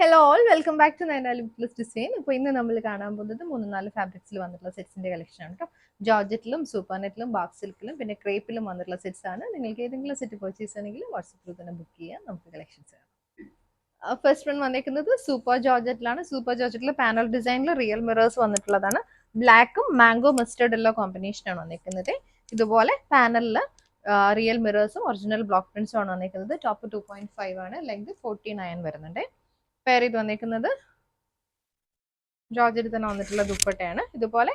Hello all welcome back to Nayana limitless design. ഇപ്പോൾ ഇന്ന് നമ്മൾ കാണാൻ പോകുന്നത് 3-4 ഫാബ്രിക്സിൽ വന്നിട്ടുള്ള സെറ്റ്സിന്റെ കളക്ഷൻ ആണ് കേട്ടോ. ജോർജറ്റിലും സൂപ്പർ നെറ്റിലും ബാക്ക് സിൽക്കിലും പിന്നെ ക്രേപ്പിലും വന്നിട്ടുള്ള സെറ്റ്സ് ആണ്. നിങ്ങൾക്ക് ഏതെങ്കിലും സെറ്റ് പർച്ചേസ് ആണെങ്കിൽ വാട്സപ്പിൽ തന്നെ ബുക്ക് ചെയ്യാം. നമുക്ക് കളക്ഷൻസ് കാണാം. ഫസ്റ്റ് വൺ വന്നിരിക്കുന്നത് സൂപ്പർ ജോർജറ്റിലാണ്. സൂപ്പർ ജോർജറ്റിൽ പാനൽ ഡിസൈനിൽ റിയൽ മിറേഴ്സ് വന്നിട്ടുള്ളതാണ്. ബ്ലാക്കും മാംഗോ മസ്റ്റേർഡ് എല്ലോ കോമ്പിനേഷനാണ് വന്നിരിക്കുന്നത്. ഇതുപോലെ പാനലിൽ റിയൽ മിറേഴ്സും ഒറിജിനൽ ബ്ലോക്ക് പ്രിന്റ്സും ആണ് വന്നിരിക്കുന്നത്. ടോപ്പ് 2.5 ആണ്, ലെങ്ത് 49 വരുന്നുണ്ട്. പെയർ ചെയ്ത് വന്നിരിക്കുന്നത് ജോർജറ്റ് തന്നെ വന്നിട്ടുള്ള ദുപ്പട്ടയാണ്. ഇതുപോലെ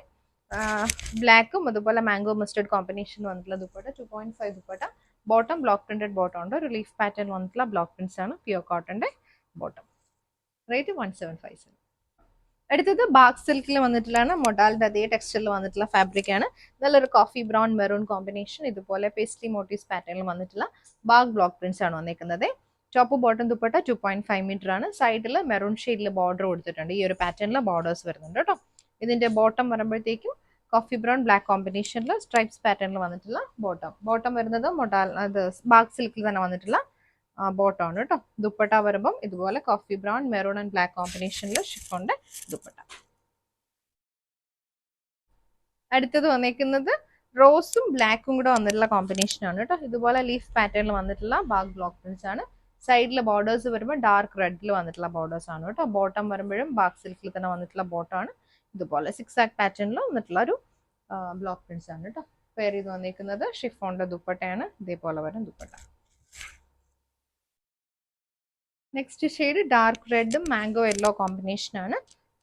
ബ്ലാക്കും അതുപോലെ മാംഗോ മസ്റ്റേർഡ് കോമ്പിനേഷൻ വന്നിട്ടുള്ള dupatta 2.5 dupatta. Bottom block printed bottom ഉണ്ട്. ഒരു ലീഫ് പാറ്റേൺ വന്നിട്ടുള്ള ബ്ലോക്ക് പ്രിന്റ്സ് ആണ്. പ്യൂർ കോട്ടന്റെ ബോട്ടം. റേറ്റ് 1757. അടുത്തത് ബാക്ക് സിൽക്കിൽ വന്നിട്ടുള്ളതാണ്. മൊഡാലിന്റെ അതേ ടെക്സ്ചറിൽ വന്നിട്ടുള്ള ഫാബ്രിക് ആണ്. നല്ലൊരു കോഫി ബ്രൗൺ മെറൂൺ കോമ്പിനേഷൻ. ഇതുപോലെ പേസ്ട്രി മോട്ടീവ്സ് പാറ്റേണിൽ വന്നിട്ടുള്ള ബാക്ക് ബ്ലോക്ക് പ്രിന്റ്സ് ആണ് വന്നിരിക്കുന്നത്. ടോപ്പ് ബോട്ടം ദുപ്പട്ട 2.5 മീറ്റർ ആണ്. സൈഡിൽ മെറൂൺ ഷെയ്ഡിൽ ബോർഡർ കൊടുത്തിട്ടുണ്ട്. ഈ ഒരു പാറ്റേണിൽ ബോർഡേഴ്സ് വരുന്നുണ്ട് കേട്ടോ. ഇതിന്റെ ബോട്ടം വരുമ്പോഴത്തേക്കും കോഫി ബ്രൗൺ ബ്ലാക്ക് കോമ്പിനേഷനിൽ സ്ട്രൈപ്സ് പാറ്റേണിൽ വന്നിട്ടുള്ള ബോട്ടം വരുന്നത് ബാക്ക് സിൽക്കിൽ തന്നെ വന്നിട്ടുള്ള ബോട്ടം ആണ് കേട്ടോ. ദുപ്പട്ട വരുമ്പം ഇതുപോലെ coffee brown maroon and black കോമ്പിനേഷനിൽ ഷിഫോണിന്റെ ദുപ്പട്ട. അടുത്തത് വന്നിരിക്കുന്നത് റോസും ബ്ലാക്കും കൂടെ വന്നിട്ടുള്ള കോമ്പിനേഷൻ ആണ് കേട്ടോ. ഇതുപോലെ ലീഫ് പാറ്റേണിൽ വന്നിട്ടുള്ള ബാക്ക് ബ്ലോക്ക് പ്രിന്റ്സ് ആണ്. സൈഡിലെ ബോർഡേഴ്സ് വരുമ്പോൾ ഡാർക്ക് റെഡിൽ വന്നിട്ടുള്ള ബോർഡേഴ്സ് ആണ് കേട്ടോ. ബോട്ടം വരുമ്പോഴും ബാക്ക് സിൽക്കിൽ തന്നെ വന്നിട്ടുള്ള ബോട്ടം ആണ്. ഇതുപോലെ 6 ആക്ക് പാറ്റേണിൽ വന്നിട്ടുള്ള ഒരു ബ്ലോക്ക് പ്രിന്റ്സ് ആണ് കേട്ടോ. പെയർ ചെയ്ത് വന്നിരിക്കുന്നത് ഷിഫോണിന്റെ ദുപ്പട്ടയാണ്. ഇതേപോലെ വരും ദുപ്പട്ട. നെക്സ്റ്റ് ഷെയ്ഡ് ഡാർക്ക് റെഡും മാംഗോ യെല്ലോ കോമ്പിനേഷൻ ആണ്.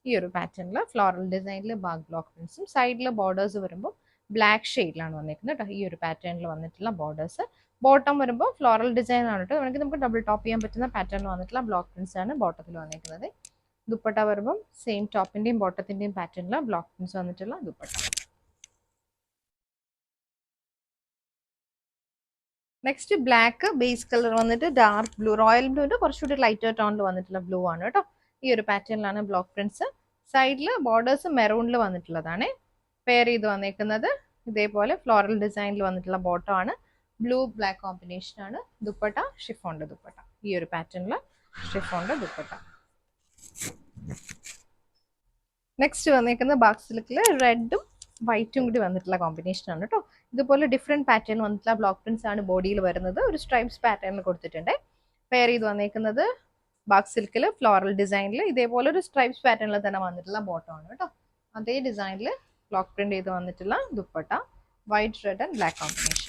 ഈ ഒരു പാറ്റേണിൽ ഫ്ലോറൽ ഡിസൈനിൽ ബാക്ക് ബ്ലോക്ക് പ്രിന്റ്സും സൈഡിലെ ബോർഡേഴ്സ് വരുമ്പോൾ ബ്ലാക്ക് ഷെയ്ഡിലാണ് വന്നിരിക്കുന്നത് കേട്ടോ. ഈ ഒരു പാറ്റേണിൽ വന്നിട്ടുള്ള ബോർഡേഴ്സ്. ബോട്ടം വരുമ്പോൾ ഫ്ലോറൽ ഡിസൈൻ ആണ് കേട്ടോ. വേണമെങ്കിൽ നമുക്ക് ഡബിൾ ടോപ്പ് ചെയ്യാൻ പറ്റുന്ന പാറ്റേണിൽ വന്നിട്ടുള്ള ബ്ലോക്ക് പ്രിന്റ്സ് ആണ് ബോട്ടത്തിൽ വന്നിരിക്കുന്നത്. ദുപ്പട്ട വരുമ്പോൾ സെയിം ടോപ്പിന്റെയും ബോട്ടത്തിന്റെയും പാറ്റേണിൽ ബ്ലോക്ക് പ്രിന്റ്സ് വന്നിട്ടുള്ള dupatta. Next black base colour വന്നിട്ട് ഡാർക്ക് ബ്ലൂ, റോയൽ ബ്ലൂവിന്റെ കുറച്ചുകൂടി ലൈറ്റർ ടോണിൽ വന്നിട്ടുള്ള ബ്ലൂ ആണ് കേട്ടോ. ഈ ഒരു പാറ്റേണിലാണ് ബ്ലോക്ക് പ്രിന്റ്സ്. സൈഡിൽ ബോർഡേഴ്സ് മെറൂണിൽ വന്നിട്ടുള്ളതാണ്. പെയർ ചെയ്ത് വന്നിരിക്കുന്നത് ഇതേപോലെ ഫ്ലോറൽ ഡിസൈനിൽ വന്നിട്ടുള്ള ബോട്ടം ആണ്. ബ്ലൂ ബ്ലാക്ക് കോമ്പിനേഷൻ ആണ്. ദുപ്പട്ട ഷിഫോണിന്റെ ദുപ്പട്ട. ഈ ഒരു പാറ്റേണിൽ ഷിഫോണിന്റെ ദുപ്പട്ട. നെക്സ്റ്റ് വന്നിരിക്കുന്നത് ബാക്ക് സിൽക്കിൽ റെഡും വൈറ്റും കൂടി വന്നിട്ടുള്ള കോമ്പിനേഷൻ ആണ് കേട്ടോ. ഇതുപോലെ ഡിഫറെന്റ് പാറ്റേൺ വന്നിട്ടുള്ള ബ്ലോക്ക് പ്രിന്റ്സ് ആണ് ബോഡിയിൽ വരുന്നത്. ഒരു സ്ട്രൈപ്സ് പാറ്റേണിൽ കൊടുത്തിട്ടുണ്ട്. പെയർ ചെയ്ത് വന്നിരിക്കുന്നത് ബാക്ക് സിൽക്കിൽ ഫ്ലോറൽ ഡിസൈനിൽ ഇതേപോലെ ഒരു സ്ട്രൈപ്സ് പാറ്റേണിൽ തന്നെ വന്നിട്ടുള്ള ബോട്ടം ആണ് കേട്ടോ. അതേ ഡിസൈനിൽ ബ്ലോക്ക് പ്രിന്റ് ചെയ്ത് വന്നിട്ടുള്ള dupatta white red and black combination.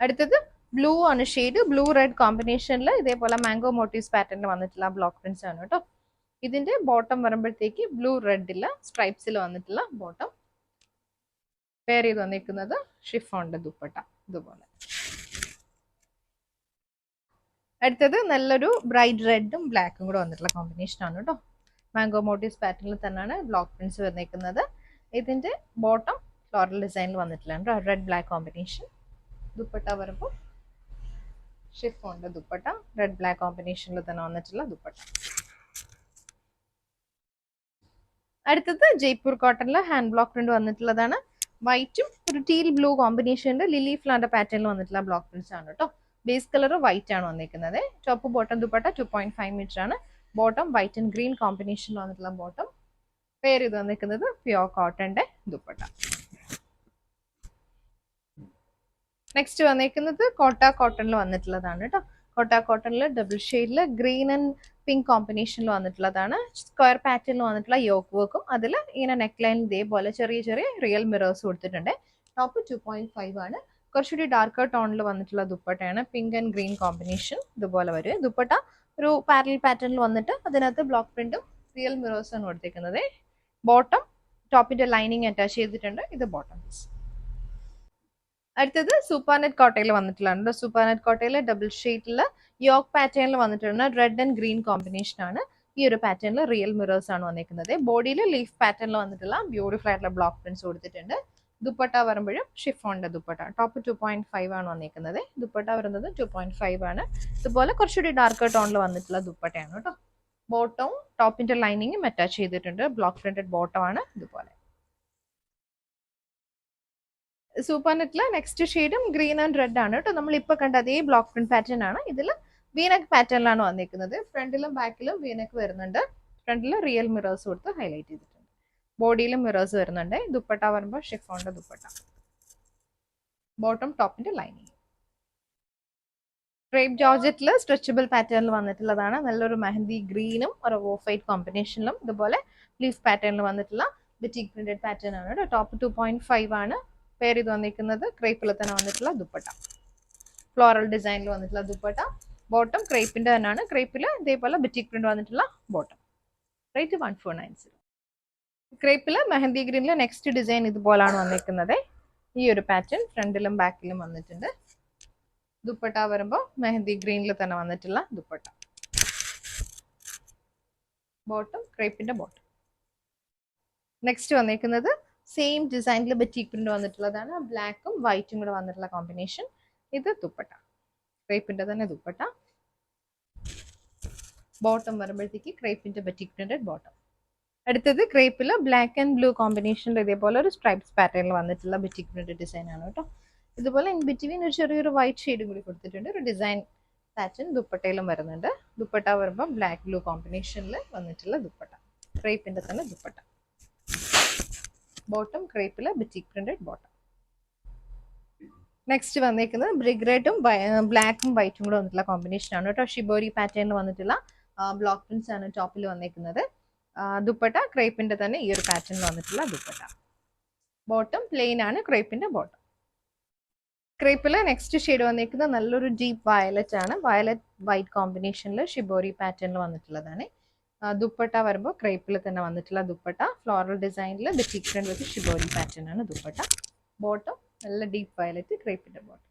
അടുത്തത് ബ്ലൂ ആണ് ഷെയ്ഡ്. ബ്ലൂ റെഡ് കോമ്പിനേഷനിൽ ഇതേപോലെ മാംഗോ മോട്ടീവ്സ് പാറ്റേണിൽ വന്നിട്ടുള്ള ബ്ലോക്ക് പ്രിന്റ്സ് ആണ് കേട്ടോ. ഇതിന്റെ ബോട്ടം വരുമ്പോഴത്തേക്ക് ബ്ലൂ റെഡില് സ്ട്രൈപ്സിൽ വന്നിട്ടുള്ള ബോട്ടം. പെയർ ചെയ്ത് വന്നിരിക്കുന്നത് ഷിഫോണിന്റെ ദുപ്പട്ട ഇതുപോലെ. അടുത്തത് നല്ലൊരു ബ്രൈറ്റ് റെഡും ബ്ലാക്കും കൂടെ വന്നിട്ടുള്ള കോമ്പിനേഷൻ ആണ് കേട്ടോ. മാംഗോ മോട്ടീവ്സ് പാറ്റേണിൽ തന്നെയാണ് ബ്ലോക്ക് പ്രിന്റ്സ് വന്നിരിക്കുന്നത്. ഇതിന്റെ ബോട്ടം ഫ്ലോറൽ ഡിസൈനിൽ വന്നിട്ടുള്ള റെഡ് ബ്ലാക്ക് കോമ്പിനേഷൻ. ദുപ്പട്ട വരുമ്പോൾ ഷിഫോണിന്റെ ദുപ്പട്ട റെഡ് ബ്ലാക്ക് കോമ്പിനേഷനിൽ തന്നെ വന്നിട്ടുള്ള ദുപ്പട്ട. അടുത്തത് ജയ്പൂർ കോട്ടണിൽ ഹാൻഡ് ബ്ലോക്ക് പ്രിന്റ് വന്നിട്ടുള്ളതാണ്. വൈറ്റും ഒരു ടീൽ ബ്ലൂ കോമ്പിനേഷനിൽ ലിലി ഫ്ലവറിന്റെ പാറ്റേണിൽ വന്നിട്ടുള്ള ബ്ലോക്ക് പ്രിന്റ്സ് ആണ് കേട്ടോ. ബേസ് കളർ വൈറ്റ് ആണ് വന്നിരിക്കുന്നത്. ടോപ്പ് ബോട്ടം ദുപ്പട്ട 2.5 മീറ്റർ ആണ്. ബോട്ടം വൈറ്റ് ആൻഡ് ഗ്രീൻ കോമ്പിനേഷനിൽ വന്നിട്ടുള്ള ബോട്ടം. പെയർ ചെയ്ത് വന്നിരിക്കുന്നത് പ്യുവർ കോട്ടന്റെ ദുപ്പട്ട. നെക്സ്റ്റ് വന്നിരിക്കുന്നത് കോട്ടണിൽ വന്നിട്ടുള്ളതാണ് കേട്ടോ. കോട്ടണിൽ ഡബിൾ ഷെയ്ഡിൽ ഗ്രീൻ ആൻഡ് പിങ്ക് കോമ്പിനേഷനിൽ വന്നിട്ടുള്ളതാണ്. സ്ക്വയർ പാറ്റേണിൽ വന്നിട്ടുള്ള യോക്ക് വർക്കും അതിൽ ഇങ്ങനെ നെക്ക് ലൈൻ ഇതേപോലെ ചെറിയ ചെറിയ റിയൽ മിറേഴ്സ് കൊടുത്തിട്ടുണ്ട്. ടോപ്പ് 2.5 ആണ്. കുറച്ചുകൂടി ഡാർക്കർ ടോണിൽ വന്നിട്ടുള്ള ദുപ്പട്ടയാണ്. പിങ്ക് ആൻഡ് ഗ്രീൻ കോമ്പിനേഷൻ ഇതുപോലെ വരും. ദുപ്പട്ട ഒരു പാരലൽ പാറ്റേണിൽ വന്നിട്ട് അതിനകത്ത് ബ്ലോക്ക് പ്രിന്റും റിയൽ മിറേഴ്സ് ആണ് കൊടുത്തിരിക്കുന്നത്. ബോട്ടം ടോപ്പിന്റെ ലൈനിങ് അറ്റാച്ച് ചെയ്തിട്ടുണ്ട്. ഇത് ബോട്ടം പീസ്. അടുത്തത് സൂപ്പർ നെറ്റ് കോട്ടയിൽ വന്നിട്ടുള്ളതാണ്. സൂപ്പർ നെറ്റ് കോട്ടയിൽ ഡബിൾ ഷെയ്ഡിൽ യോക്ക് പാറ്റേണിൽ വന്നിട്ടുണ്ട്. റെഡ് ആൻഡ് ഗ്രീൻ കോമ്പിനേഷൻ ആണ്. ഈ ഒരു പാറ്റേണിൽ റിയൽ മിറേഴ്സ് ആണ് വന്നിരിക്കുന്നത്. ബോഡിയിൽ ലീഫ് പാറ്റേണിൽ വന്നിട്ടുള്ള ബ്യൂട്ടിഫുൾ ആയിട്ടുള്ള ബ്ലോക്ക് പ്രിന്റ്സ് കൊടുത്തിട്ടുണ്ട്. ദുപ്പട്ട വരുമ്പോഴും ഷിഫോണിന്റെ ദുപ്പട്ട. ടോപ്പ് 2.5 ആണ് വന്നിരിക്കുന്നത്. ദുപ്പട്ട വരുന്നത് 2.5 ആണ്. ഇതുപോലെ കുറച്ചുകൂടി ഡാർക്കർ ടോണിൽ വന്നിട്ടുള്ള ദുപ്പട്ടയാണ് കേട്ടോ. ബോട്ടവും ടോപ്പിന്റെ ലൈനിങ്ങും അറ്റാച്ച് ചെയ്തിട്ടുണ്ട്. ബ്ലോക്ക് പ്രിന്റഡ് ബോട്ടം ആണ് ഇതുപോലെ. സൂപ്പർ നെറ്റിലെ നെക്സ്റ്റ് ഷെയ്ഡും ഗ്രീൻ ആൻഡ് റെഡ് ആണ് കേട്ടോ. നമ്മൾ ഇപ്പൊ കണ്ട അതേ ബ്ലോക്ക് പ്രിന്റ് പാറ്റേൺ ആണ്. ഇതിൽ വീനക്ക് പാറ്റേണിലാണ് വന്നിരിക്കുന്നത്. ഫ്രണ്ടിലും ബാക്കിലും വീനക്ക് വരുന്നുണ്ട്. ഫ്രണ്ടിൽ റിയൽ മിറേഴ്സ് കൊടുത്ത് ഹൈലൈറ്റ് ചെയ്തിട്ടുണ്ട്. ബോഡിയിലും മിറേഴ്സ് വരുന്നുണ്ട്. ദുപ്പട്ട വരുമ്പോൾ ഷിഫോണിന്റെ ദുപ്പട്ട. ബോട്ടം ടോപ്പിന്റെ ലൈനിങ്. ക്രേപ്പ് ജോർജറ്റിൽ സ്ട്രെച്ചബിൾ പാറ്റേണിൽ വന്നിട്ടുള്ളതാണ്. നല്ലൊരു മെഹന്തി ഗ്രീനും ഒരു ഓഫ് വൈറ്റ് കോമ്പിനേഷനിലും ഇതുപോലെ ലീഫ് പാറ്റേണിൽ വന്നിട്ടുള്ള ബിറ്റിക് പ്രിന്റഡ് പാറ്റേൺ ആണ്. ടോപ്പ് 2.5 ആണ്. പേര് ഇത് വന്നിരിക്കുന്നത്. ക്രേപ്പിൽ തന്നെ വന്നിട്ടുള്ള ദുപ്പട്ട. ഫ്ലോറൽ ഡിസൈനിൽ വന്നിട്ടുള്ള ദുപ്പട്ട. ബോട്ടം ക്രേപ്പിന്റെ തന്നെയാണ്. ക്രേപ്പിൽ ഇതേപോലെ ബിറ്റിക് പ്രിന്റ് വന്നിട്ടുള്ള ബോട്ടം. റേറ്റ് 1490. ക്രേപ്പിൽ മെഹന്തി ഗ്രീനിൽ നെക്സ്റ്റ് ഡിസൈൻ ഇതുപോലാണ് വന്നിരിക്കുന്നത്. ഈ ഒരു പാറ്റേൺ ഫ്രണ്ടിലും ബാക്കിലും വന്നിട്ടുണ്ട്. ദുപ്പട്ട വരുമ്പോൾ മെഹന്തി ഗ്രീനിൽ തന്നെ വന്നിട്ടുള്ള ദുപ്പട്ട. ബോട്ടം ക്രേപ്പിന്റെ ബോട്ടം. നെക്സ്റ്റ് വന്നിരിക്കുന്നത് സെയിം ഡിസൈനിൽ ബറ്റിക് പ്രിന്റ് വന്നിട്ടുള്ളതാണ്. ബ്ലാക്കും വൈറ്റും കൂടെ വന്നിട്ടുള്ള കോമ്പിനേഷൻ. ഇത് ദുപ്പട്ട. ക്രേപ്പിന്റെ തന്നെ ദുപ്പട്ട. ബോട്ടം വരുമ്പോഴത്തേക്ക് ക്രേപ്പിന്റെ ബറ്റിക് പ്രിന്റഡ് ബോട്ടം. അടുത്തത് ക്രേപ്പിൽ ബ്ലാക്ക് ആൻഡ് ബ്ലൂ കോമ്പിനേഷനിൽ ഇതേപോലെ ഒരു സ്ട്രൈപ്സ് പാറ്റേണിൽ വന്നിട്ടുള്ള ബറ്റിക് പ്രിന്റഡ് ഡിസൈൻ ആണ് കേട്ടോ. ഇതുപോലെ ഇൻ ബിറ്റ്വീൻ ഒരു ചെറിയൊരു വൈറ്റ് ഷെയ്ഡും കൂടി കൊടുത്തിട്ടുണ്ട്. ഒരു ഡിസൈൻ പാറ്റേൺ ദുപ്പട്ടയിലും വരുന്നുണ്ട്. ദുപ്പട്ട വരുമ്പോൾ ബ്ലാക്ക് ബ്ലൂ കോമ്പിനേഷനിൽ വന്നിട്ടുള്ള ദുപ്പട്ട. ക്രേപ്പിന്റെ തന്നെ ദുപ്പട്ട. ബോട്ടം ക്രേപ്പിൽ ബിറ്റിക് പ്രിന്റഡ് ബോട്ടം. നെക്സ്റ്റ് വന്നിരിക്കുന്നത് ബ്രിക്ക് റെഡും ബ്ലാക്കും വൈറ്റും കൂടെ വന്നിട്ടുള്ള കോമ്പിനേഷൻ ആണ് കേട്ടോ. ഷിബോരി പാറ്റേണിൽ വന്നിട്ടുള്ള ബ്ലോക്ക് പ്രിന്റ്സ് ആണ് ടോപ്പിൽ വന്നിരിക്കുന്നത്. ദുപ്പട്ട ക്രേപ്പിന്റെ തന്നെ ഈ ഒരു പാറ്റേണിൽ വന്നിട്ടുള്ള ദുപ്പട്ട. ബോട്ടം പ്ലെയിൻ ആണ്. ക്രേപ്പിന്റെ ബോട്ടം. ക്രേപ്പിൽ നെക്സ്റ്റ് ഷെയ്ഡ് വന്നിരിക്കുന്നത് നല്ലൊരു ഡീപ്പ് വയലറ്റ് ആണ്. വയലറ്റ് വൈറ്റ് കോമ്പിനേഷനിൽ ഷിബോരി പാറ്റേണിൽ വന്നിട്ടുള്ളതാണ്. ദുപ്പട്ട വരുമ്പോൾ ക്രേപ്പിൽ തന്നെ വന്നിട്ടുള്ള ദുപ്പട്ട. ഫ്ലോറൽ ഡിസൈനിൽ ബിറ്റിക് പ്രിന്റ് വിത്ത് ഷിബോരി പാറ്റേൺ ആണ് ദുപ്പട്ട. ബോട്ടം നല്ല ഡീപ്പ് വയലറ്റ് ക്രേപ്പിന്റെ ബോട്ടം.